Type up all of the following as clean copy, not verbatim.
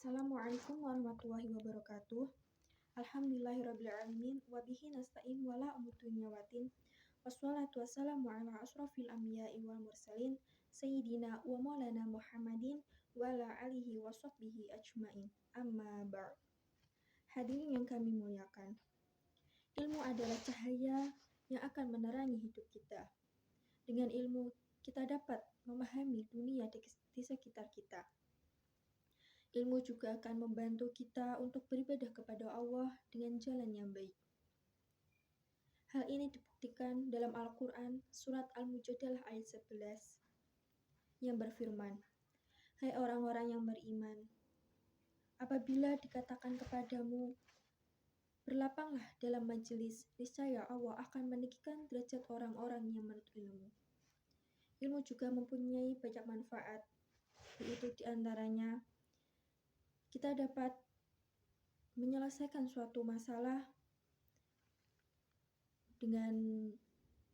Assalamualaikum warahmatullahi wabarakatuh. Alhamdulillahirrabbilalamin. Wabihi nasta'in wala umudunya watin. Wassalatu wassalamu ala asrafil anbiya'i wal mursalin. Sayyidina wa maulana Muhammadin wa ala alihi wa sahbihi ajmain. Amma ba'd. Hadirin yang kami muliakan. Ilmu adalah cahaya yang akan menerangi hidup kita. Dengan ilmu, kita dapat memahami dunia di sekitar kita. Ilmu juga akan membantu kita untuk beribadah kepada Allah dengan jalan yang baik. Hal ini dibuktikan dalam Al-Quran surat Al-Mujadalah ayat 11 yang berfirman, "Hai orang-orang yang beriman, apabila dikatakan kepadamu, berlapanglah dalam majelis, niscaya Allah akan meninggikan derajat orang-orang yang menuntut ilmu." Ilmu juga mempunyai banyak manfaat, yaitu diantaranya kita dapat menyelesaikan suatu masalah dengan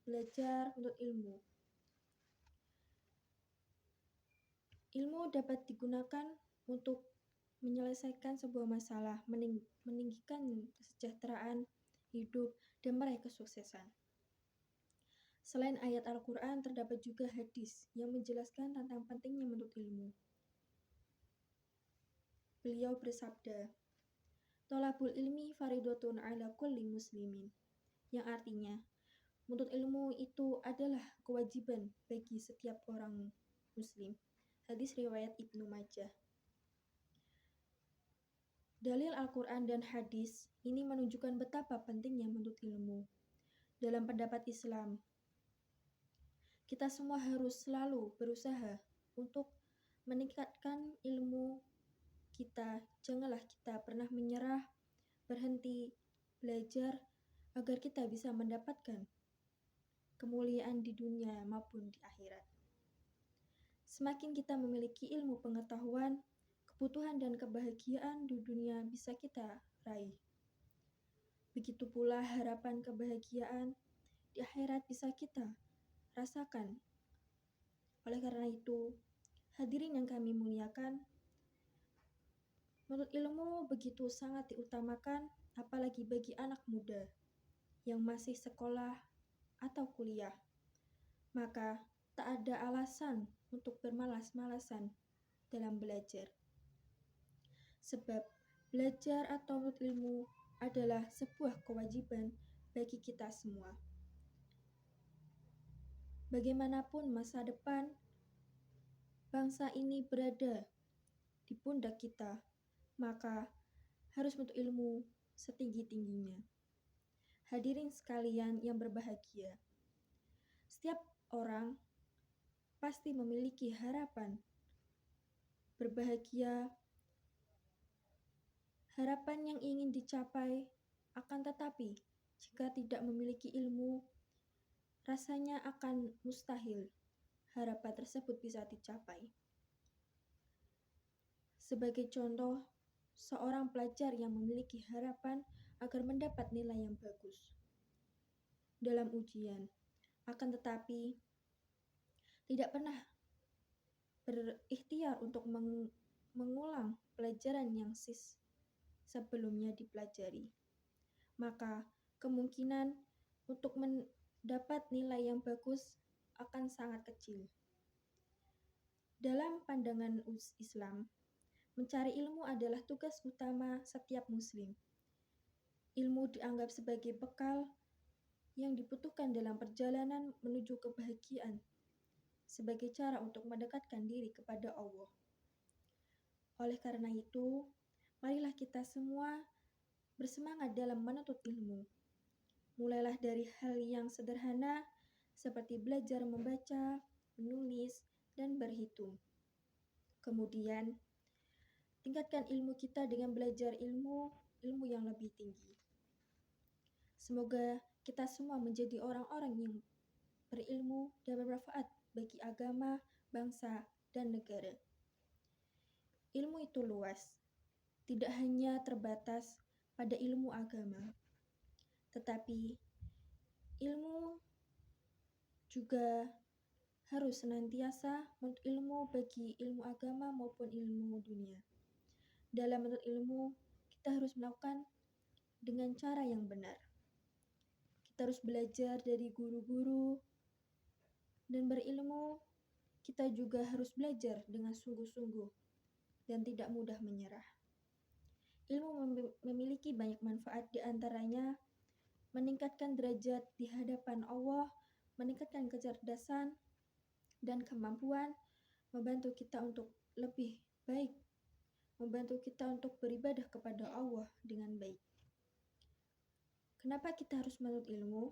belajar untuk ilmu. Ilmu dapat digunakan untuk menyelesaikan sebuah masalah, meninggikan kesejahteraan hidup, dan meraih kesuksesan. Selain ayat Al-Quran, terdapat juga hadis yang menjelaskan tentang pentingnya menuntut ilmu. Beliau bersabda, "Thalabul ilmi faridatun ala kulli muslimin," yang artinya, menuntut ilmu itu adalah kewajiban bagi setiap orang muslim. Hadis riwayat Ibnu Majah. Dalil Al-Quran dan hadis ini menunjukkan betapa pentingnya menuntut ilmu. Dalam pendapat Islam, kita semua harus selalu berusaha untuk meningkatkan ilmu kita. Janganlah kita pernah menyerah, berhenti belajar agar kita bisa mendapatkan kemuliaan di dunia maupun di akhirat. Semakin kita memiliki ilmu pengetahuan, kebutuhan dan kebahagiaan di dunia bisa kita raih. Begitu pula harapan kebahagiaan di akhirat bisa kita rasakan. Oleh karena itu, hadirin yang kami muliakan, menuntut ilmu begitu sangat diutamakan, apalagi bagi anak muda yang masih sekolah atau kuliah. Maka tak ada alasan untuk bermalas-malasan dalam belajar. Sebab belajar atau menuntut ilmu adalah sebuah kewajiban bagi kita semua. Bagaimanapun masa depan bangsa ini berada di pundak kita, maka harus menuntut ilmu setinggi-tingginya. Hadirin sekalian yang berbahagia, setiap orang pasti memiliki harapan berbahagia, harapan yang ingin dicapai, akan tetapi jika tidak memiliki ilmu, rasanya akan mustahil harapan tersebut bisa dicapai. Sebagai contoh, seorang pelajar yang memiliki harapan agar mendapat nilai yang bagus dalam ujian, akan tetapi tidak pernah berikhtiar untuk mengulang pelajaran yang sebelumnya dipelajari, maka kemungkinan untuk mendapat nilai yang bagus akan sangat kecil. Dalam pandangan Islam, mencari ilmu adalah tugas utama setiap muslim. Ilmu dianggap sebagai bekal yang dibutuhkan dalam perjalanan menuju kebahagiaan, sebagai cara untuk mendekatkan diri kepada Allah. Oleh karena itu, marilah kita semua bersemangat dalam menuntut ilmu. Mulailah dari hal yang sederhana seperti belajar membaca, menulis, dan berhitung. Kemudian, tingkatkan ilmu kita dengan belajar ilmu yang lebih tinggi. Semoga kita semua menjadi orang-orang yang berilmu dan bermanfaat bagi agama, bangsa, dan negara. Ilmu itu luas, tidak hanya terbatas pada ilmu agama, tetapi ilmu juga harus senantiasa menuntut ilmu bagi ilmu agama maupun ilmu dunia. Dalam menuntut ilmu, kita harus melakukan dengan cara yang benar. Kita harus belajar dari guru-guru, dan berilmu, kita juga harus belajar dengan sungguh-sungguh dan tidak mudah menyerah. Ilmu memiliki banyak manfaat, di antaranya meningkatkan derajat di hadapan Allah, meningkatkan kecerdasan dan kemampuan, membantu kita untuk lebih baik, membantu kita untuk beribadah kepada Allah dengan baik. Kenapa kita harus menuntut ilmu?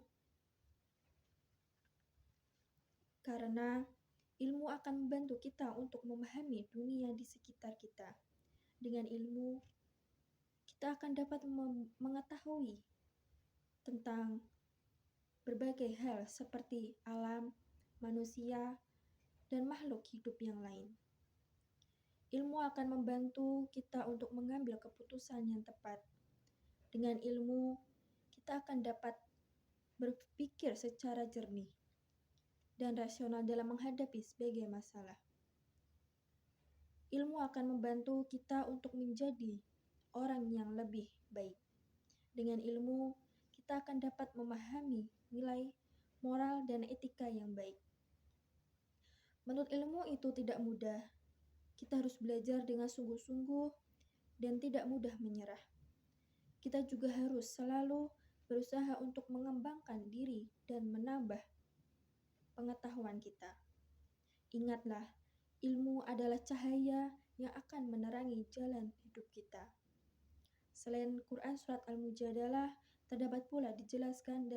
Karena ilmu akan membantu kita untuk memahami dunia di sekitar kita. Dengan ilmu, kita akan dapat mengetahui tentang berbagai hal seperti alam, manusia, dan makhluk hidup yang lain. Ilmu akan membantu kita untuk mengambil keputusan yang tepat. Dengan ilmu, kita akan dapat berpikir secara jernih dan rasional dalam menghadapi sebagai masalah. Ilmu akan membantu kita untuk menjadi orang yang lebih baik. Dengan ilmu, kita akan dapat memahami nilai moral dan etika yang baik. Menuntut ilmu itu tidak mudah. Kita harus belajar dengan sungguh-sungguh dan tidak mudah menyerah. Kita juga harus selalu berusaha untuk mengembangkan diri dan menambah pengetahuan kita. Ingatlah, ilmu adalah cahaya yang akan menerangi jalan hidup kita. Selain Quran Surat Al-Mujadalah, terdapat pula dijelaskan dalam